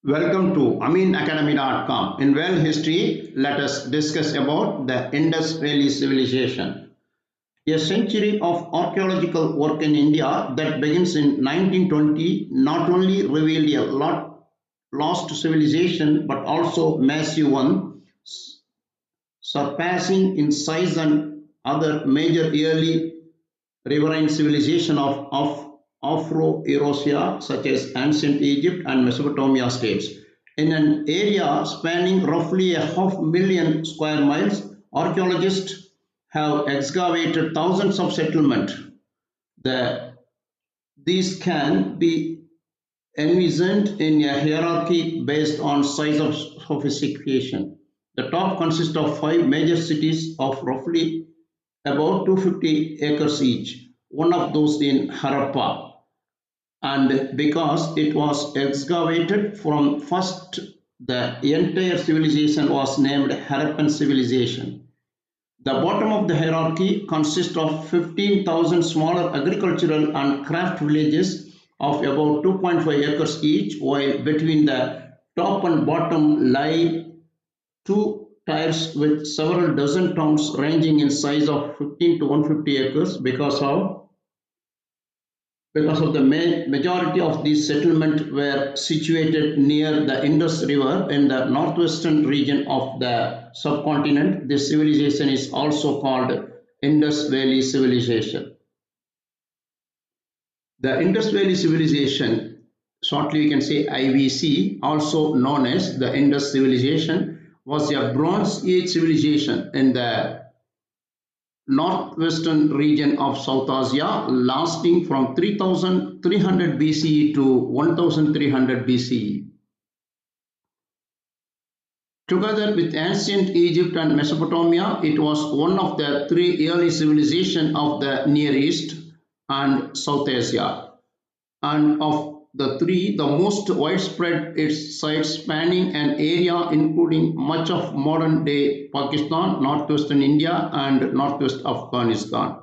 Welcome to AminAcademy.com. In world history, let us discuss about the Indus Valley Civilization. A century of archaeological work in India that begins in 1920 not only revealed a lost civilization but also massive one, surpassing in size and other major early riverine civilization of Afro-Eurasia such as ancient Egypt and Mesopotamia states. In an area spanning roughly a half million square miles, archaeologists have excavated thousands of settlements. These can be envisioned in a hierarchy based on size of sophistication. The top consists of five major cities of roughly about 250 acres each, one of those in Harappa. And because it was excavated from first, the entire civilization was named Harappan civilization. The bottom of the hierarchy consists of 15,000 smaller agricultural and craft villages of about 2.5 acres each, while between the top and bottom lie two tiers with several dozen towns ranging in size of 15 to 150 acres because of the majority of these settlements were situated near the Indus River in the northwestern region of the subcontinent. This civilization is also called Indus Valley Civilization. The Indus Valley Civilization, shortly we can say IVC, also known as the Indus Civilization, was a Bronze Age civilization in the northwestern region of South Asia, lasting from 3300 BCE to 1300 BCE. Together with ancient Egypt and Mesopotamia, it was one of the three early civilizations of the Near East and South Asia. And of the three, the most widespread its sites spanning an area including much of modern-day Pakistan, northwestern India, and northwest Afghanistan.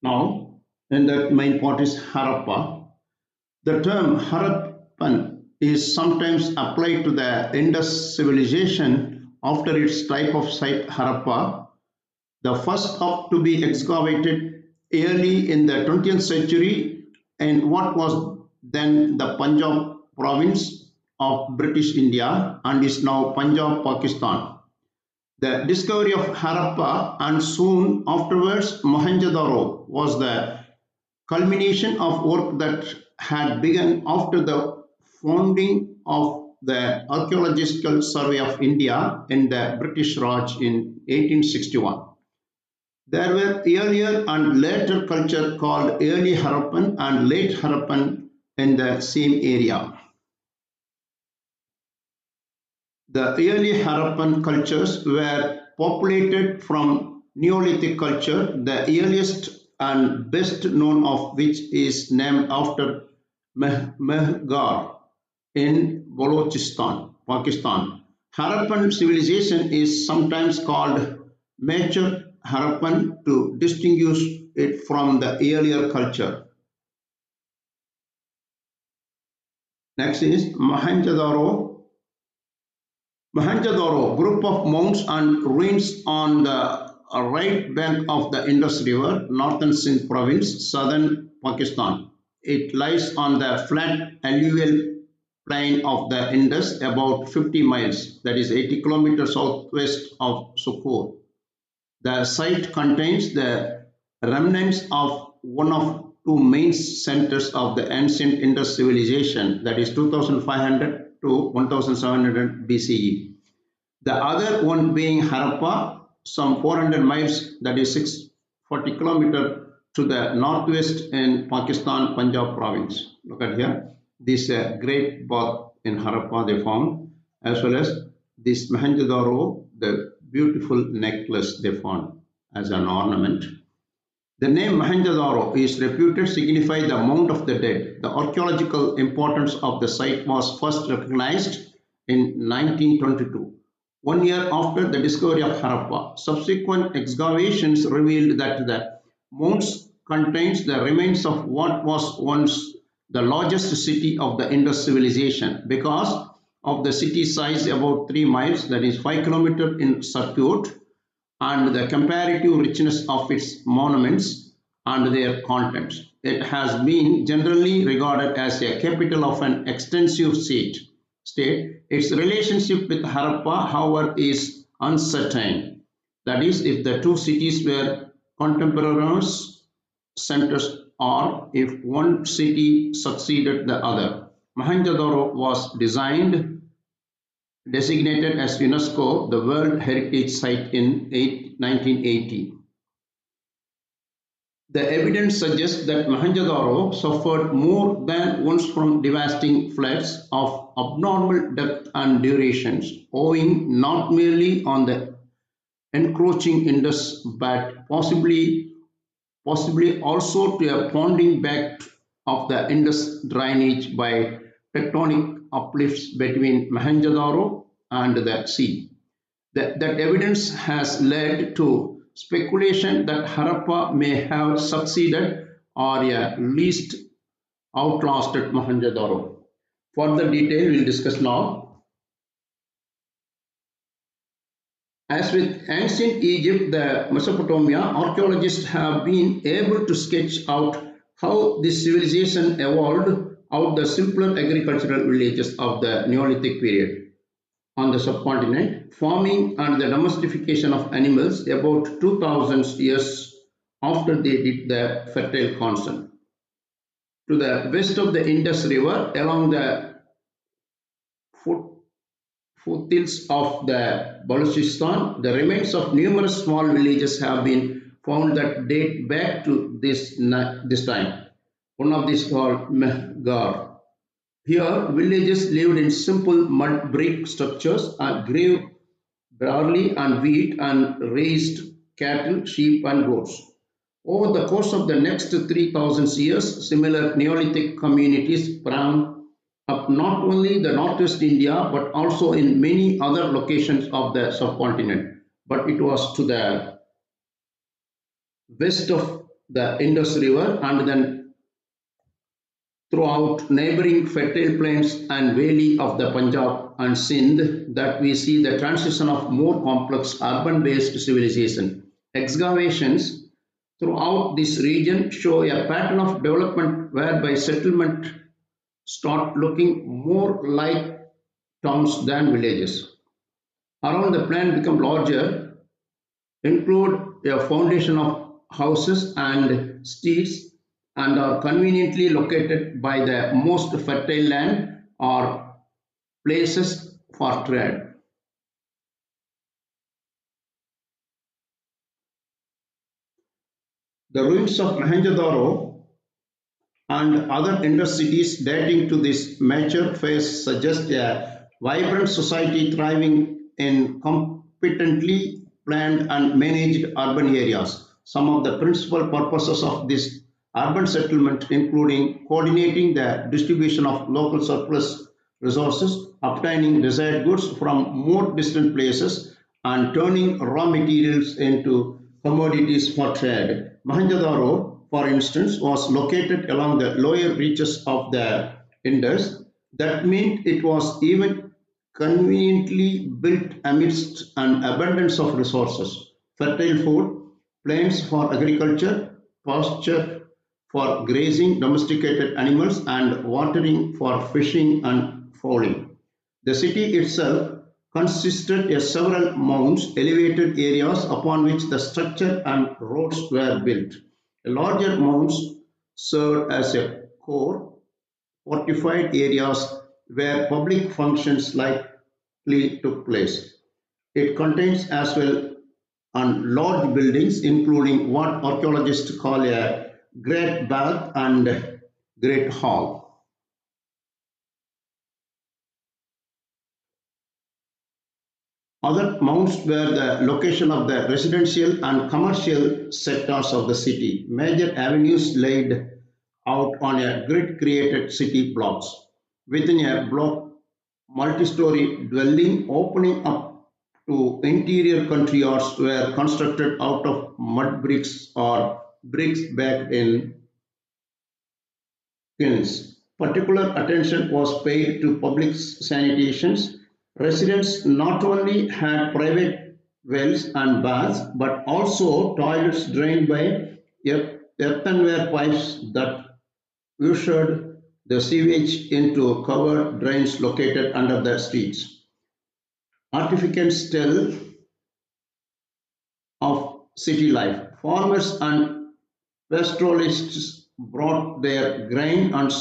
Now, and that main part is Harappa. The term Harappan is sometimes applied to the Indus civilization after its type of site Harappa, the first of to be excavated early in the 20th century in what was then the Punjab province of British India and is now Punjab, Pakistan. The discovery of Harappa and soon afterwards Mohenjo-daro was the culmination of work that had begun after the founding of the Archaeological Survey of India in the British Raj in 1861. There were earlier and later culture called early Harappan and late Harappan in the same area. The early Harappan cultures were populated from Neolithic culture, the earliest and best known of which is named after Mehgar in Balochistan, Pakistan. Harappan civilization is sometimes called mature Harappan to distinguish it from the earlier culture. Next is Mohenjo-daro. Mohenjo-daro, group of mounds and ruins on the right bank of the Indus River, northern Sindh province, southern Pakistan. It lies on the flat alluvial plain of the Indus, about 50 miles, that is 80 kilometers southwest of Sukkur. The site contains the remnants of one of two main centers of the ancient Indus civilization, that is 2500 to 1700 BCE. The other one being Harappa, some 400 miles, that is 640 kilometers to the northwest in Pakistan, Punjab province. Look at here, this great bath in Harappa they found, as well as this Mohenjo-daro, the beautiful necklace they found as an ornament. The name Mohenjo-daro is reputed to signify the Mount of the Dead. The archaeological importance of the site was first recognized in 1922, 1 year after the discovery of Harappa. Subsequent excavations revealed that the mounds contains the remains of what was once the largest city of the Indus civilization because of the city size about 3 miles, that is 5 kilometers in circuit, and the comparative richness of its monuments and their contents. It has been generally regarded as a capital of an extensive state. Its relationship with Harappa, however, is uncertain. That is, if the two cities were contemporaneous centers or if one city succeeded the other. Mohenjo-daro was designated as UNESCO the World Heritage Site in 1980. The evidence suggests that Mohenjo-daro suffered more than once from devastating floods of abnormal depth and durations, owing not merely on the encroaching Indus but possibly also to a ponding back of the Indus drainage by tectonic uplifts between Mohenjo-daro and the sea. That evidence has led to speculation that Harappa may have succeeded or at least outlasted Mohenjo-daro. Further detail we'll discuss now. As with ancient Egypt, the Mesopotamia, archaeologists have been able to sketch out how this civilization evolved out the simpler agricultural villages of the Neolithic period on the subcontinent, farming and the domestication of animals about 2000 years after they did the Fertile Crescent. To the west of the Indus River, along the foot foothills of the Balochistan, the remains of numerous small villages have been found that date back to this time. One of these called Mehgar. Here, villagers lived in simple mud brick structures and grew barley and wheat and raised cattle, sheep, and goats. Over the course of the next 3000 years, similar Neolithic communities sprang up not only the northwest India but also in many other locations of the subcontinent. But it was to the west of the Indus River and then throughout neighboring fertile plains and valley of the Punjab and Sindh that we see the transition of more complex urban-based civilization. Excavations throughout this region show a pattern of development whereby settlement start looking more like towns than villages. Around the plain become larger, include a foundation of houses and streets and are conveniently located by the most fertile land or places for trade. The ruins of Mohenjo-daro and other Indus cities dating to this mature phase suggest a vibrant society thriving in competently planned and managed urban areas. Some of the principal purposes of this urban settlement including coordinating the distribution of local surplus resources, obtaining desired goods from more distant places, and turning raw materials into commodities for trade. Mohenjo-daro, for instance, was located along the lower reaches of the Indus. That meant it was even conveniently built amidst an abundance of resources, fertile food, plains for agriculture, pasture for grazing domesticated animals, and watering for fishing and fowling. The city itself consisted of several mounds, elevated areas upon which the structure and roads were built. Larger mounds served as a core fortified areas where public functions likely took place. It contains as well and large buildings including what archaeologists call a great bath and great hall. Other mounds were the location of the residential and commercial sectors of the city. Major avenues laid out on a grid created city blocks. Within a block, multi-story dwelling opening up to interior country yards were constructed out of mud bricks or bricks baked in kilns. Particular attention was paid to public sanitations. Residents not only had private wells and baths, but also toilets drained by earthenware pipes that ushered the sewage into covered drains located under the streets. Artificants tell of city life. Farmers and pastoralists brought their grain and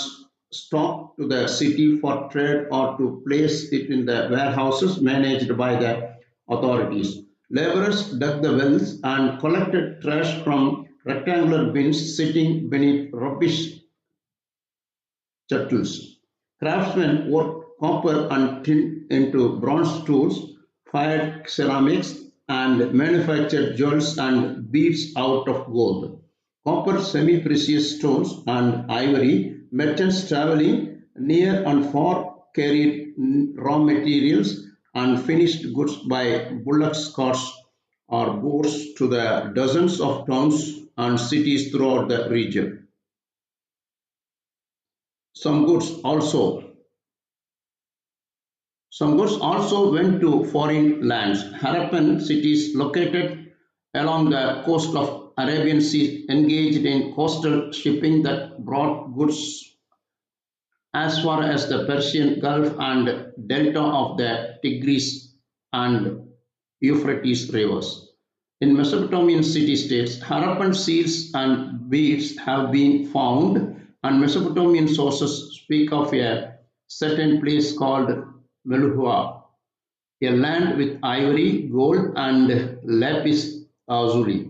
stock to the city for trade or to place it in the warehouses managed by the authorities. Laborers dug the wells and collected trash from rectangular bins sitting beneath rubbish shuttles. Craftsmen worked copper and tin into bronze tools, fired ceramics, and manufactured jewels and beads out of gold. Copper, semi precious stones, and ivory, merchants traveling near and far carried raw materials and finished goods by bullocks carts or boats to the dozens of towns and cities throughout the region. Some goods also Some goods also went to foreign lands. Harappan cities located along the coast of Arabian Sea engaged in coastal shipping that brought goods as far as the Persian Gulf and delta of the Tigris and Euphrates rivers. In Mesopotamian city-states, Harappan seals and beads have been found, and Mesopotamian sources speak of a certain place called Meluhua, a land with ivory, gold, and lapis lazuli.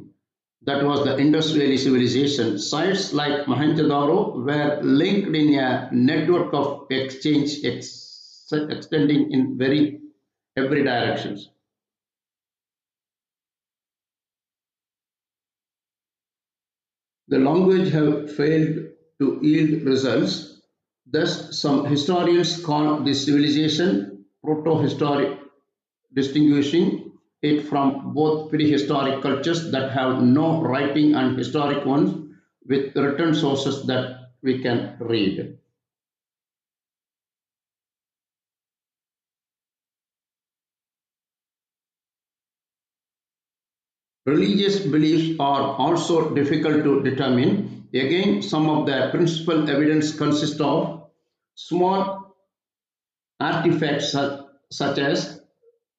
That was the Indus Valley Civilization. Sites like Mohenjo-daro were linked in a network of exchange extending in very every directions. The language have failed to yield results. Thus, some historians call this civilization proto-historic, distinguishing it from both prehistoric cultures that have no writing and historic ones with written sources that we can read. Religious beliefs are also difficult to determine. Again, some of the principal evidence consists of small artifacts such as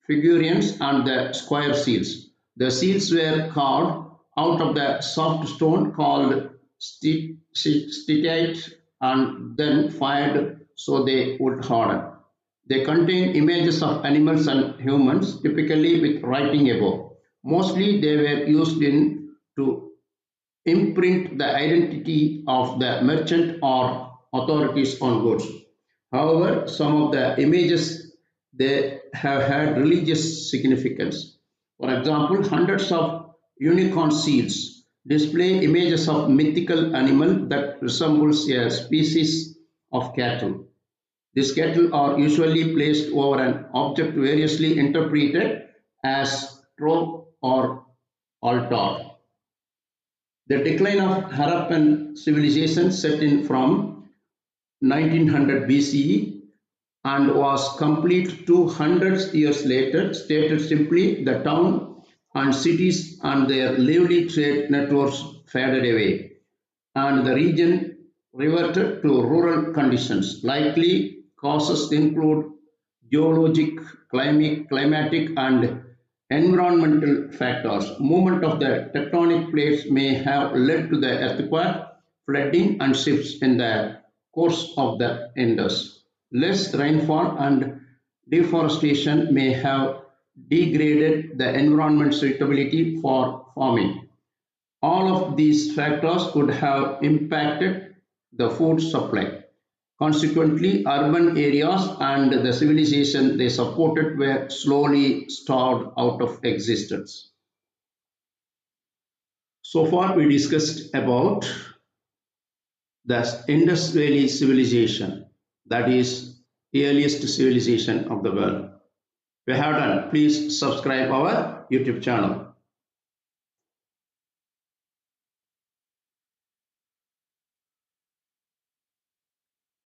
figurines and the square seals. The seals were carved out of the soft stone called steatite and then fired so they would harden. They contain images of animals and humans, typically with writing above. Mostly they were used in to imprint the identity of the merchant or authorities on goods. However, some of the images they have had religious significance. For example, hundreds of unicorn seals display images of mythical animal that resembles a species of cattle. These cattle are usually placed over an object variously interpreted as trove or altar. The decline of Harappan civilization set in from 1900 BCE and was complete 200 years later. Stated simply, the town and cities and their lively trade networks faded away, and the region reverted to rural conditions. Likely causes include geologic, climatic, and environmental factors. Movement of the tectonic plates may have led to the earthquake, flooding, and shifts in the course of the Indus. Less rainfall and deforestation may have degraded the environment suitability for farming. All of these factors could have impacted the food supply. Consequently, urban areas and the civilization they supported were slowly starved out of existence. So far, we discussed about the Indus Valley Civilization, that is the earliest civilization of the world. If you have done, please subscribe our YouTube channel.